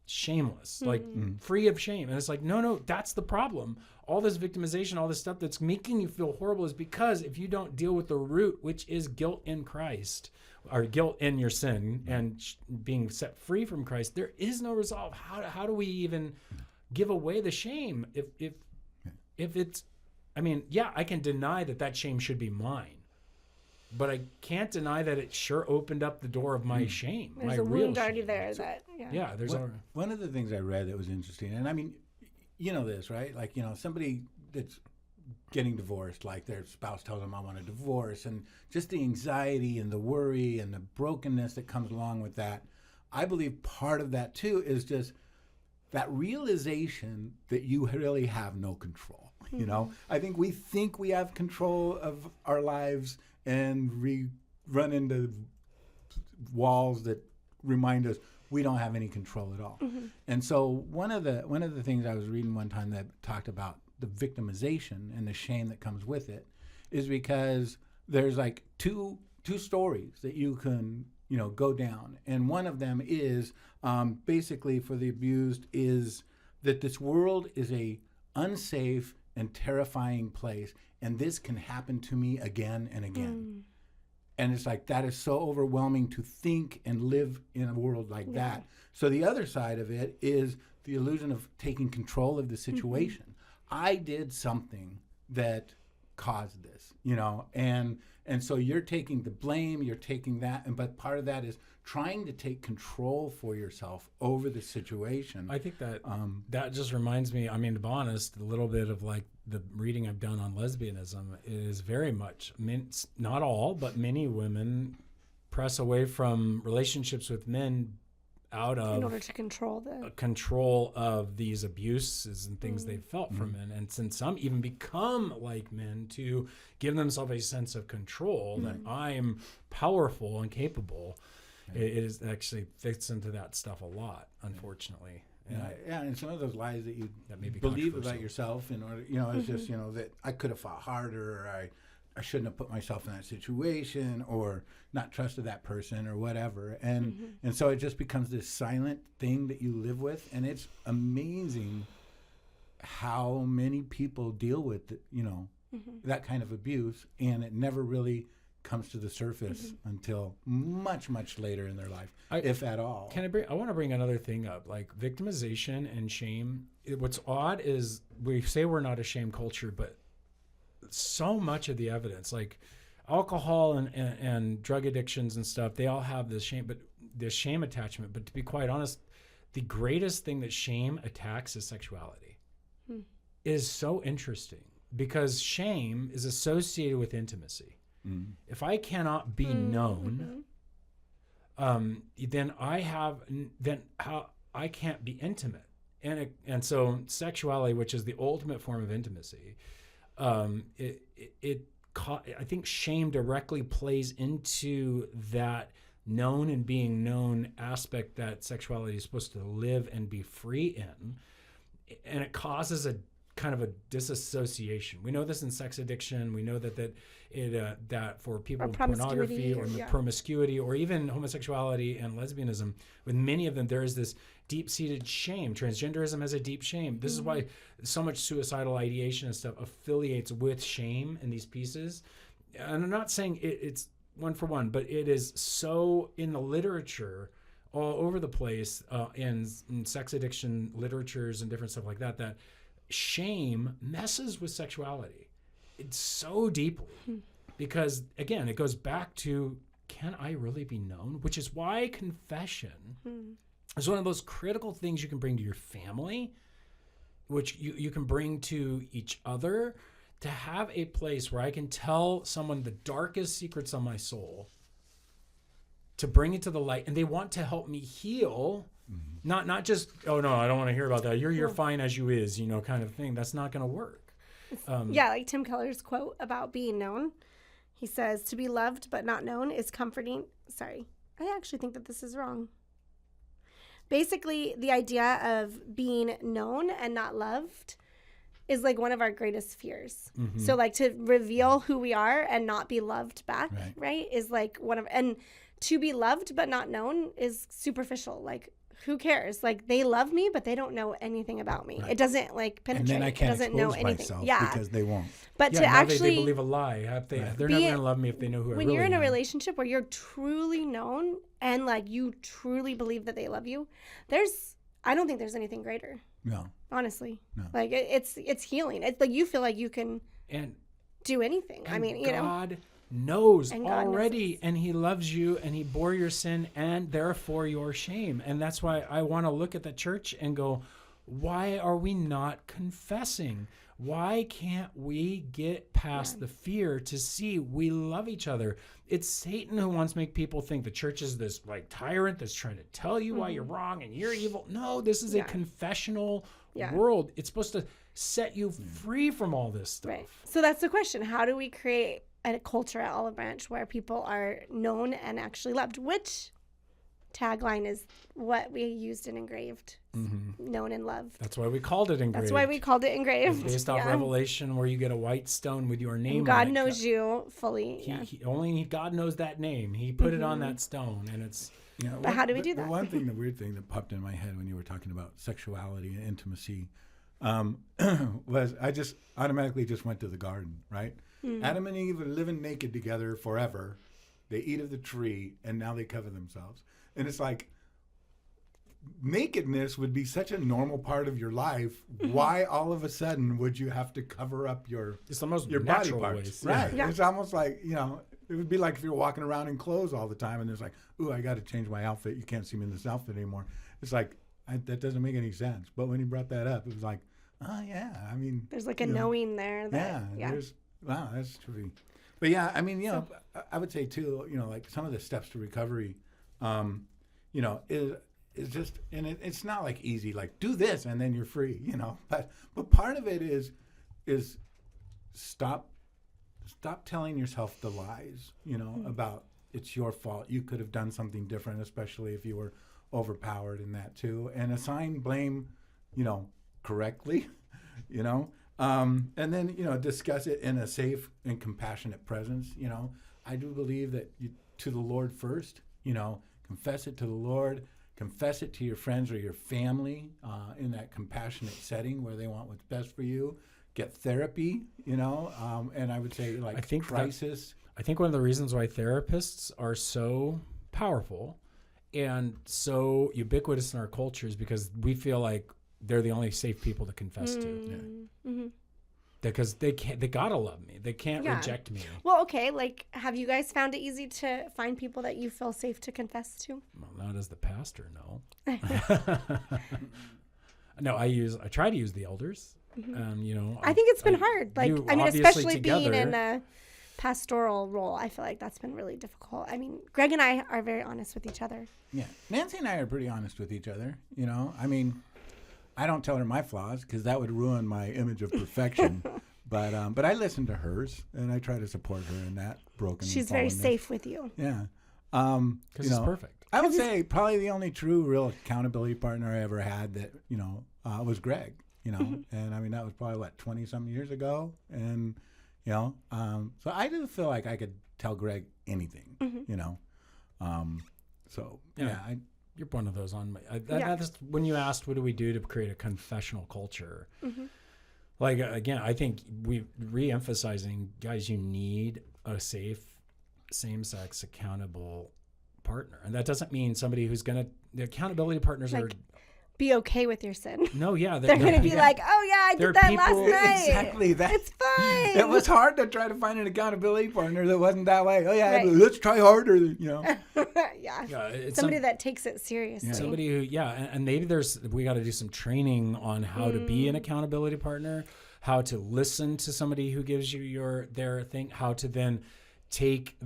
shameless, like free of shame. And it's like, no, that's the problem. All this victimization, all this stuff that's making you feel horrible is because if you don't deal with the root, which is guilt in Christ, or guilt in your sin and being set free from Christ, there is no resolve. How do we even give away the shame if it's, I can deny that shame should be mine, but I can't deny that it sure opened up the door of my shame. There's my a real wound already shame. there. There's one of the things I read that was interesting, and you know this, right? Like, somebody that's getting divorced, like their spouse tells them, I want a divorce, and just the anxiety and the worry and the brokenness that comes along with that. I believe part of that too is just that realization that you really have no control. I think we have control of our lives, and we run into walls that remind us we don't have any control at all. And so one of the things I was reading one time that talked about the victimization and the shame that comes with it is because there's like two stories that you can go down, and one of them is basically for the abused is that this world is a unsafe and terrifying place, and this can happen to me again and again. And it's like, that is so overwhelming to think and live in a world like that. So the other side of it is the illusion of taking control of the situation. I did something that caused this, and so you're taking the blame, you're taking that, but part of that is trying to take control for yourself over the situation. I think that that just reminds me, to be honest, a little bit of like the reading I've done on lesbianism is very much, not all, but many women press away from relationships with men out of, in order to control the control of these abuses and things they've felt from men, and since some even become like men to give themselves a sense of control that I am powerful and capable. It is actually fits into that stuff a lot, unfortunately. And some of those lies that you may be believe about yourself, in order, it's just that I could have fought harder, or I shouldn't have put myself in that situation, or not trusted that person, or whatever. And so it just becomes this silent thing that you live with, and it's amazing how many people deal with that kind of abuse, and it never really comes to the surface until much, much later in their life, if at all. I want to bring another thing up, like victimization and shame. What's odd is we say we're not a shame culture, but so much of the evidence, like alcohol and drug addictions and stuff, they all have this shame, but this shame attachment. But to be quite honest, the greatest thing that shame attacks is sexuality. It is so interesting because shame is associated with intimacy. If I cannot be known, then I can't be intimate, and so sexuality, which is the ultimate form of intimacy, I think shame directly plays into that known and being known aspect that sexuality is supposed to live and be free in, and it causes a kind of a disassociation. We know this in sex addiction. We know that for people with pornography or promiscuity or even homosexuality and lesbianism, with many of them, there is this deep-seated shame. Transgenderism has a deep shame. This is why so much suicidal ideation and stuff affiliates with shame in these pieces. And I'm not saying it's one for one, but it is so in the literature all over the place, in sex addiction literatures and different stuff like that, that shame messes with sexuality. It's so deeply because, again, it goes back to, can I really be known? Which is why confession is one of those critical things you can bring to your family, which you can bring to each other, to have a place where I can tell someone the darkest secrets of my soul, to bring it to the light, and they want to help me heal. Not just, oh no, I don't want to hear about that. You're fine as you is, kind of thing. That's not going to work. Like Tim Keller's quote about being known. He says, to be loved but not known is comforting. Sorry, I actually think that this is wrong. Basically, the idea of being known and not loved is like one of our greatest fears. Mm-hmm. So like to reveal who we are and not be loved back, right? Is like and to be loved but not known is superficial. Like, who cares? Like, they love me, but they don't know anything about me. Right. It doesn't like penetrate. And then I can't it doesn't know anything. Myself because they won't. But to actually, they believe a lie. They're not going to love me if they know who I really am. When you're in a relationship where you're truly known and like you truly believe that they love you, I don't think there's anything greater. No. Honestly, no. Like it's healing. It's like you feel like you can do anything. I mean, God knows already, knows. And he loves you, and he bore your sin and therefore your shame. And that's why I want to look at the church and go, why are we not confessing? Why can't we get past the fear to see we love each other? It's Satan who wants to make people think the church is this like tyrant that's trying to tell you why you're wrong and you're evil. No, this is a confessional world. It's supposed to set you free from all this stuff. Right. So that's the question. How do we create a culture at Olive Branch where people are known and actually loved? Which tagline is what we used in Engraved? Known and loved. That's why we called it Engraved. That's why we called it Engraved. It's based off Revelation, where you get a white stone with your name and God on it. knows you fully. Only God knows that name. He put it on that stone, and it's... But how do we do that? The weird thing that popped in my head when you were talking about sexuality and intimacy was I just automatically just went to the garden, right? Adam and Eve are living naked together forever. They eat of the tree, and now they cover themselves. And it's like, nakedness would be such a normal part of your life. Why all of a sudden would you have to cover up your it's the most your body parts? Ways. Right. Yeah. It's almost like, it would be like if you're walking around in clothes all the time and there's like, ooh, I got to change my outfit. You can't see me in this outfit anymore. It's like, that doesn't make any sense. But when he brought that up, it was like, oh, yeah. I mean, there's like a knowing there. Wow, that's true. But yeah, I mean, I would say too, like some of the steps to recovery, is just, and it's not like easy, like do this and then you're free, but part of it is stop telling yourself the lies, about it's your fault. You could have done something different, especially if you were overpowered in that too, and assign blame, correctly, and then, discuss it in a safe and compassionate presence. I do believe that to the Lord first, confess it to the Lord, confess it to your friends or your family in that compassionate setting where they want what's best for you. Get therapy, and I would say like crisis. I think one of the reasons why therapists are so powerful and so ubiquitous in our culture is because we feel like they're the only safe people to confess to. Because they gotta love me. They can't reject me. Well, okay. Like, have you guys found it easy to find people that you feel safe to confess to? Well, not as the pastor, no. No, I try to use the elders. I think it's been hard. Like, especially together, being in a pastoral role, I feel like that's been really difficult. I mean, Greg and I are very honest with each other. Yeah, Nancy and I are pretty honest with each other. I mean, I don't tell her my flaws because that would ruin my image of perfection. But I listen to hers and I try to support her in that broken. She's very safe with you. Yeah, because it's perfect. I would say probably the only true, real accountability partner I ever had that was Greg. And I mean that was probably 20-something years ago, and so I do feel like I could tell Greg anything. So yeah. You're one of those on my. That's when you asked, what do we do to create a confessional culture? Like, again, I think we re-emphasizing, guys, you need a safe, same-sex, accountable partner. And that doesn't mean somebody who's the accountability partners are be okay with your sin. No, yeah. They're going to be like, oh, yeah, I did that last night. Exactly. It's fine. It was hard to try to find an accountability partner that wasn't that way. Oh, yeah, Right. let's try harder, Yeah. it's Somebody that takes it seriously. Somebody who, and maybe we got to do some training on how to be an accountability partner, how to listen to somebody who gives you their thing, how to then take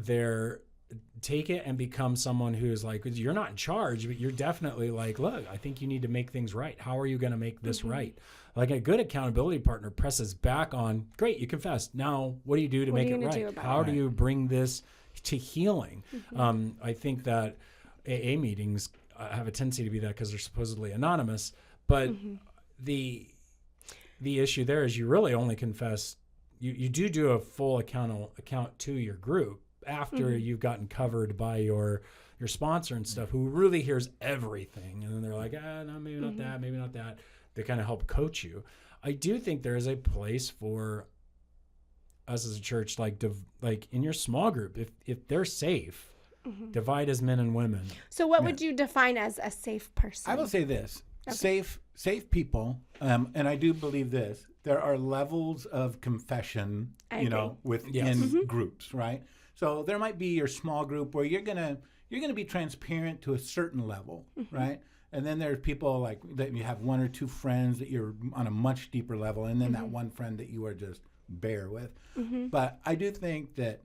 it and become someone who is like, you're not in charge, but you're definitely like, look, I think you need to make things right. How are you going to make this right? Like a good accountability partner presses back on, great, you confessed. Now, what do you do to make it right? How do you bring this to healing? I think that AA meetings have a tendency to be that because they're supposedly anonymous, but the issue there is you really only confess, you do a full account to your group after you've gotten covered by your sponsor and stuff, who really hears everything. And then they're like, no, maybe not that, maybe not that. They kind of help coach you. I do think there is a place for us as a church, like in your small group, if they're safe, divide as men and women. So what would you define as a safe person? I will say this, safe people, and I do believe this, there are levels of confession, within groups, right? So there might be your small group where you're gonna be transparent to a certain level, right? And then there's people like that you have one or two friends that you're on a much deeper level, and then that one friend that you are just bare with. But I do think that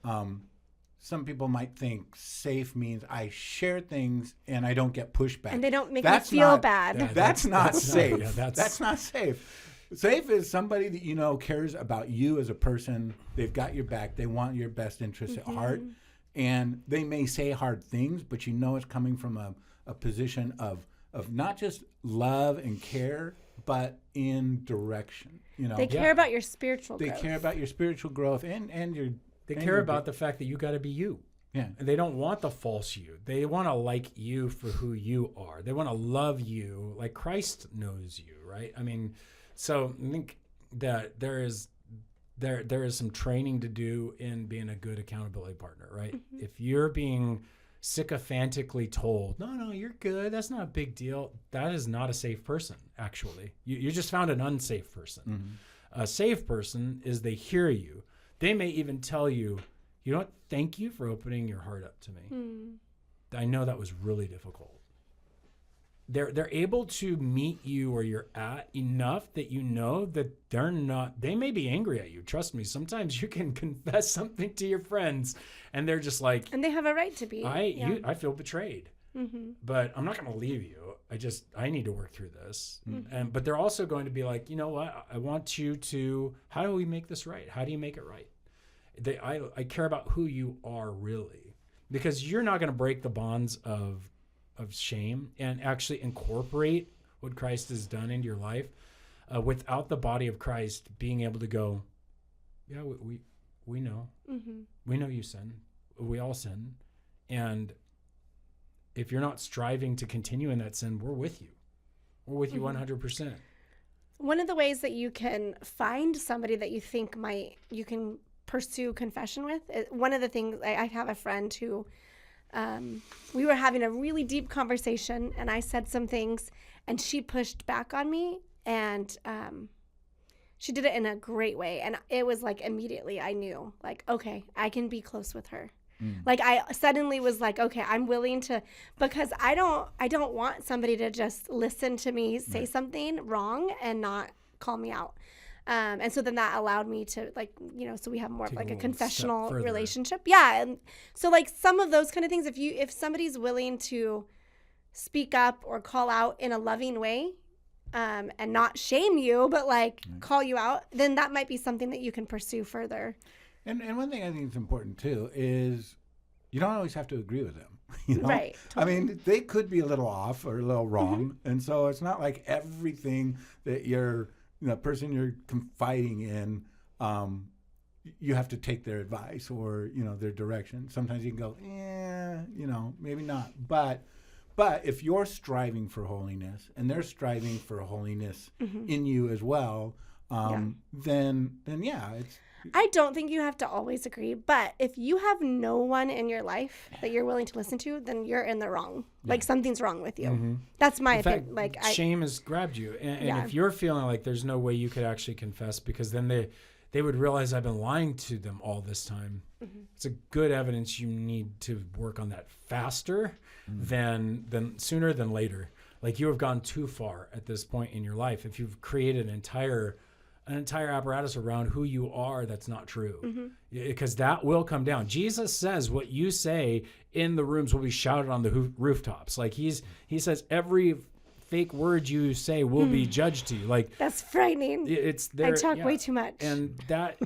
some people might think safe means I share things and I don't get pushback. And they don't make me feel bad. That's not safe. That's that's not safe. Safe is somebody that cares about you as a person. They've got your back. They want your best interest at heart. And they may say hard things, but it's coming from a position of not just love and care, but in direction. They care about your spiritual growth. They care about your spiritual growth and your... They care about the fact that you got to be you. Yeah. And they don't want the false you. They want to like you for who you are. They want to love you like Christ knows you, right? I mean... So I think that there is some training to do in being a good accountability partner, right? If you're being sycophantically told, no, you're good, that's not a big deal, that is not a safe person, actually. You just found an unsafe person. A safe person is they hear you. They may even tell you, you know what, thank you for opening your heart up to me. I know that was really difficult. They're able to meet you where you're at enough that that they may be angry at you. Trust me, sometimes you can confess something to your friends and they're just like... And they have a right to be. I feel betrayed, but I'm not going to leave you. I need to work through this. But they're also going to be like, you know what? I want you to, how do we make this right? How do you make it right? I care about who you are really, because you're not going to break the bonds of shame and actually incorporate what Christ has done into your life without the body of Christ being able to go, yeah, we know. We know you sin. We all sin. And if you're not striving to continue in that sin, we're with you. We're with you 100%. One of the ways that you can find somebody that you think you can pursue confession with, one of the things, I have a friend who... we were having a really deep conversation and I said some things and she pushed back on me and she did it in a great way. And it was like immediately I knew like, okay, I can be close with her. Like I suddenly was like, okay, I'm willing to, because I don't want somebody to just listen to me say something wrong and not call me out. And so then that allowed me to so we have more of like a confessional relationship. Yeah. And so like some of those kind of things, if somebody's willing to speak up or call out in a loving way, and not shame you, but call you out, then that might be something that you can pursue further. And one thing I think is important too is you don't always have to agree with them. Right. I Totally. mean, they could be a little off or a little wrong. And so it's not like everything that the person you're confiding in, you have to take their advice or, their direction. Sometimes you can go, maybe not. But if you're striving for holiness and they're striving for holiness in you as well, then it's... I don't think you have to always agree, but if you have no one in your life that you're willing to listen to, then you're in the wrong. Like something's wrong with you. That's my opinion. Like shame has grabbed you, and if you're feeling like there's no way you could actually confess, because then they would realize I've been lying to them all this time. It's a good evidence you need to work on that faster than sooner than later. Like you have gone too far at this point in your life. If you've created an entire apparatus around who you are, that's not true, because that will come down. Jesus says what you say in the rooms will be shouted on the rooftops. Like he says every fake word you say will be judged to you. Like that's frightening. It's there. I talk way too much, and that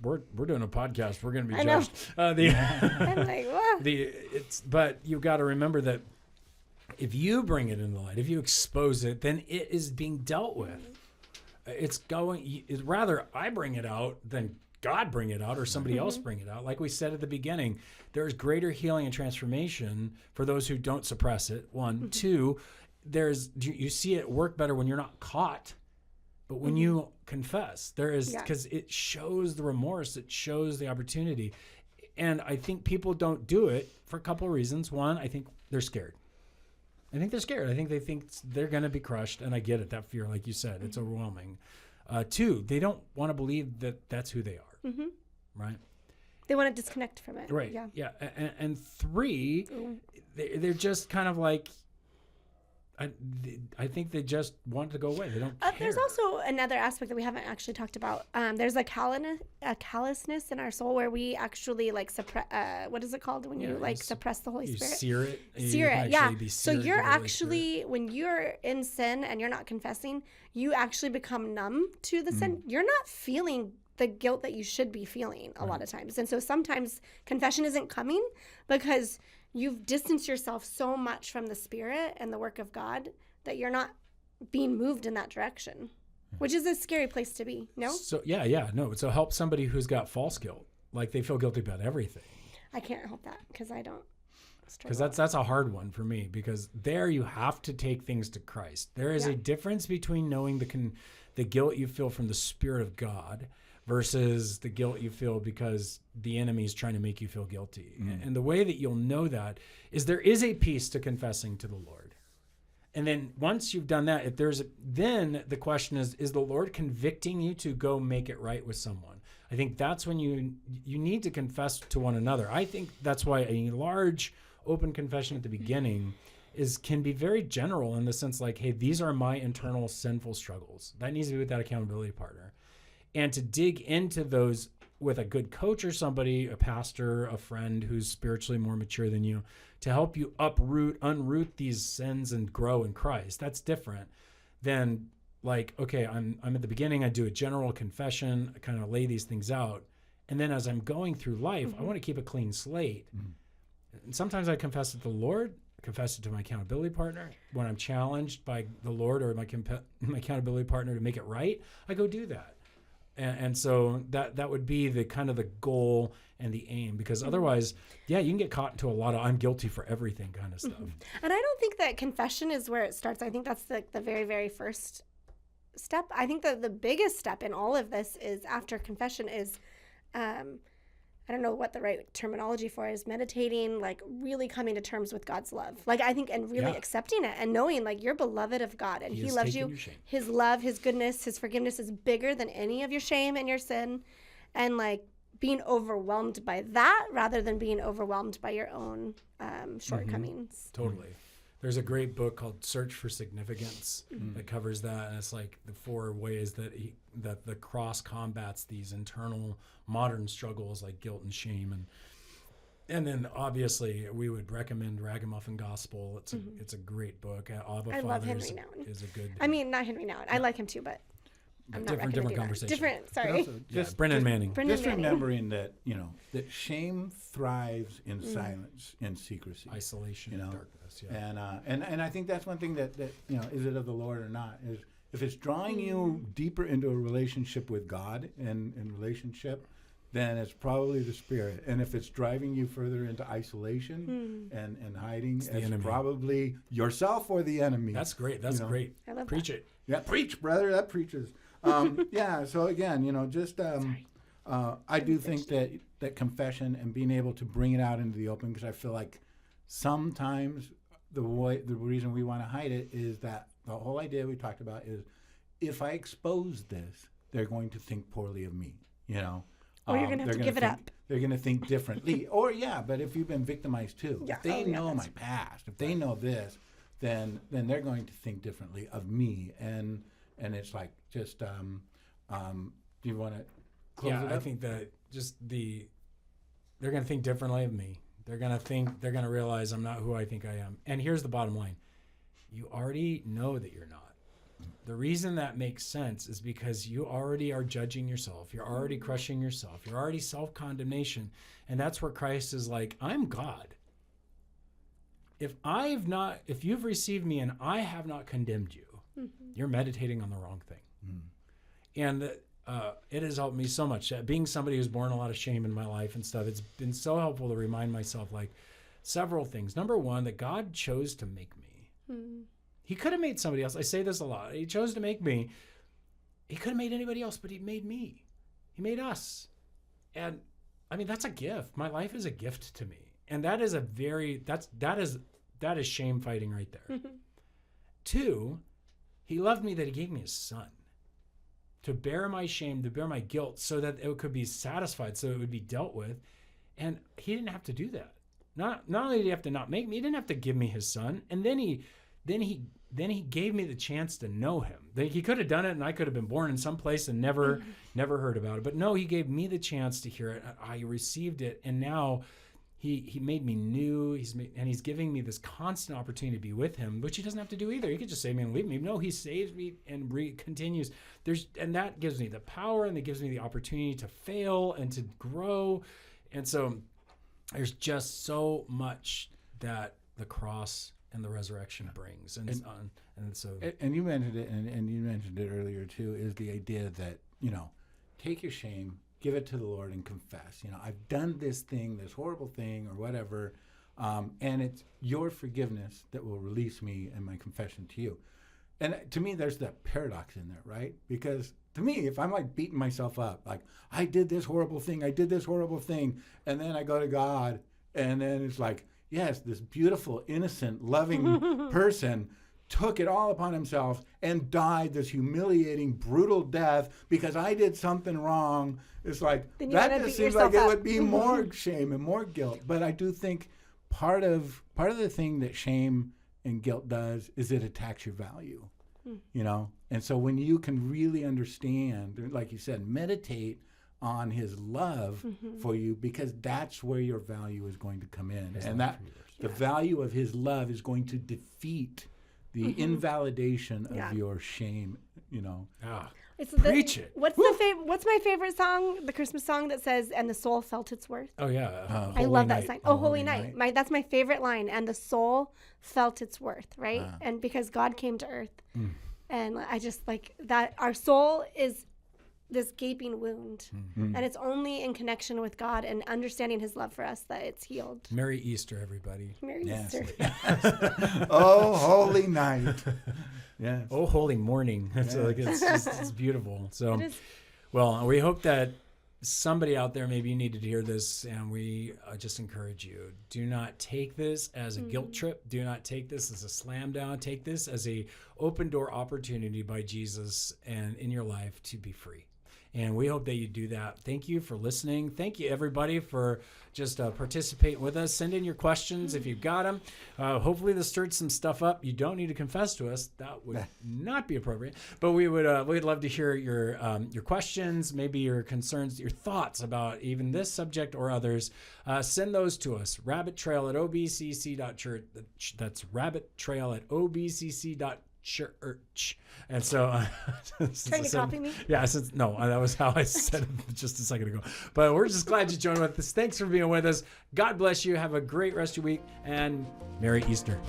we're doing a podcast. We're going to be judged. I'm like, what? But you've got to remember that if you bring it in the light, if you expose it, then it is being dealt with. It's rather I bring it out than God bring it out or somebody else bring it out. Like we said at the beginning, there's greater healing and transformation for those who don't suppress it. One, two, you see it work better when you're not caught, but when you confess, there is, because it shows the remorse, it shows the opportunity. And I think people don't do it for a couple of reasons. One, I think they're scared. I think they think they're going to be crushed. And I get it. That fear, like you said, it's overwhelming. Two, they don't want to believe that that's who they are. Right. They want to disconnect from it. Right. Yeah. And three, they're just kind of like, I think they just want to go away. They don't care. There's also another aspect that we haven't actually talked about. There's a callousness in our soul where we actually like suppress. What is it called when you like suppress the Holy Spirit? Sear it. Sear it. Yeah. So you're actually, when you're in sin and you're not confessing, you actually become numb to the sin. You're not feeling the guilt that you should be feeling a lot of times. And so sometimes confession isn't coming because you've distanced yourself so much from the Spirit and the work of God that you're not being moved in that direction, which is a scary place to be. No? So no. So help somebody who's got false guilt, like they feel guilty about everything. I can't help that because I don't. Because that's a hard one for me, because there you have to take things to Christ. There is a difference between knowing the guilt you feel from the Spirit of God versus the guilt you feel because the enemy is trying to make you feel guilty. And the way that you'll know that is there is a peace to confessing to the Lord. And then once you've done that, then the question is the Lord convicting you to go make it right with someone? I think that's when you need to confess to one another. I think that's why a large open confession at the beginning can be very general in the sense like, hey, these are my internal sinful struggles. That needs to be with that accountability partner. And to dig into those with a good coach or somebody, a pastor, a friend who's spiritually more mature than you, to help you unroot these sins and grow in Christ. That's different than like, okay, I'm at the beginning, I do a general confession, I kind of lay these things out. And then as I'm going through life, I want to keep a clean slate. And sometimes I confess it to the Lord, confess it to my accountability partner. When I'm challenged by the Lord or my accountability partner to make it right, I go do that. And so that would be the kind of the goal and the aim, because otherwise, you can get caught into a lot of I'm guilty for everything kind of stuff. And I don't think that confession is where it starts. I think that's the very, very first step. I think that the biggest step in all of this is after confession is, I don't know what the right terminology for is, meditating, like really coming to terms with God's love. Like I think, and really accepting it and knowing like you're beloved of God and he loves you. His love, his goodness, his forgiveness is bigger than any of your shame and your sin. And like being overwhelmed by that rather than being overwhelmed by your own shortcomings. Totally. There's a great book called Search for Significance that covers that. And it's like the 4 ways that the cross combats these internal modern struggles like guilt and shame. And then obviously we would recommend Ragamuffin Gospel. It's a great book. I love Henry Nouwen. Is a good. I mean, not Henry Nouwen. I like him too, but I'm not different conversation. Different. Sorry. Brennan Manning. Remembering that that shame thrives in silence, in secrecy, isolation, darkness. Yeah. And I think that's one thing that is it of the Lord or not? Is if it's drawing you deeper into a relationship with God and relationship, then it's probably the Spirit. And if it's driving you further into isolation and hiding, it's probably yourself or the enemy. That's great. That's great. I love Preach that. it. Yeah, preach, brother. That preaches. So again, just I do think that confession and being able to bring it out into the open, because I feel like sometimes the reason we want to hide it is that the whole idea we talked about is, if I expose this, they're going to think poorly of me, you know. Or you're going to have to give it up. They're going to think differently. Or, yeah, but if you've been victimized too, if they know my past, if they know this, then they're going to think differently of me. And it's like, just, do you want to close it up? I think that they're going to think differently of me. They're going to realize I'm not who I think I am. And here's the bottom line. You already know that you're not. The reason that makes sense is because you already are judging yourself. You're already crushing yourself. You're already self-condemnation. And that's where Christ is like, I'm God. If you've received me and I have not condemned you, you're meditating on the wrong thing. And it has helped me so much. Being somebody who's borne a lot of shame in my life and stuff, it's been so helpful to remind myself, like, several things. Number one, that God chose to make me. He could have made somebody else. I say this a lot. He chose to make me. He could have made anybody else, but he made me. He made us. And I mean, that's a gift. My life is a gift to me. And that is that is shame fighting right there. 2, he loved me that he gave me his son to bear my shame, to bear my guilt, so that it could be satisfied, so it would be dealt with. And he didn't have to do that. Not only did he have to not make me, he didn't have to give me his son. And then he gave me the chance to know him. He could have done it, and I could have been born in some place and never heard about it. But no, he gave me the chance to hear it. I received it, and now he made me new. He's giving me this constant opportunity to be with him, which he doesn't have to do either. He could just save me and leave me. No, he saves me and continues. And that gives me the power, and that gives me the opportunity to fail and to grow. And so there's just so much that the cross and the resurrection brings, and you mentioned it, and you mentioned it earlier too, is the idea that, you know, take your shame, give it to the Lord, and confess. You know, I've done this thing, this horrible thing, or whatever, and it's your forgiveness that will release me and my confession to you. And to me, there's that paradox in there, right? Because to me, if I'm like beating myself up, like I did this horrible thing, and then I go to God, and then it's like, yes, this beautiful, innocent, loving person took it all upon himself and died this humiliating, brutal death because I did something wrong. It's like, that just seems like it would be more shame and more guilt. But I do think part of the thing that shame and guilt does is it attacks your value, you know? And so when you can really understand, like you said, meditate on his love for you, because that's where your value is going to come in. And that the value of his love is going to defeat the invalidation of your shame, you know. Preach it. What's my favorite song? The Christmas song that says, "And the soul felt its worth." Oh yeah. I love that song. Oh, Holy Night. That's my favorite line. And the soul felt its worth, right? And because God came to earth. And I just like that our soul is this gaping wound, and it's only in connection with God and understanding his love for us that it's healed. Merry Easter, everybody. Merry Easter. Oh, holy night. Yes. Oh, holy morning. It's beautiful. So, well, we hope that somebody out there, maybe you needed to hear this, and we just encourage you. Do not take this as a guilt trip. Do not take this as a slam down. Take this as a open door opportunity by Jesus and in your life to be free. And we hope that you do that. Thank you for listening. Thank you, everybody, for just participating with us. Send in your questions if you've got them. Hopefully this stirred some stuff up. You don't need to confess to us. That would not be appropriate. But we'd love to hear your questions, maybe your concerns, your thoughts about even this subject or others. Send those to us. rabbittrail@obcc.church. That's rabbittrail@obcc.church. And so trying to copy me? Yeah, that was how I said it just a second ago. But we're just glad you joined with us. Thanks for being with us. God bless you. Have a great rest of your week, and Merry Easter.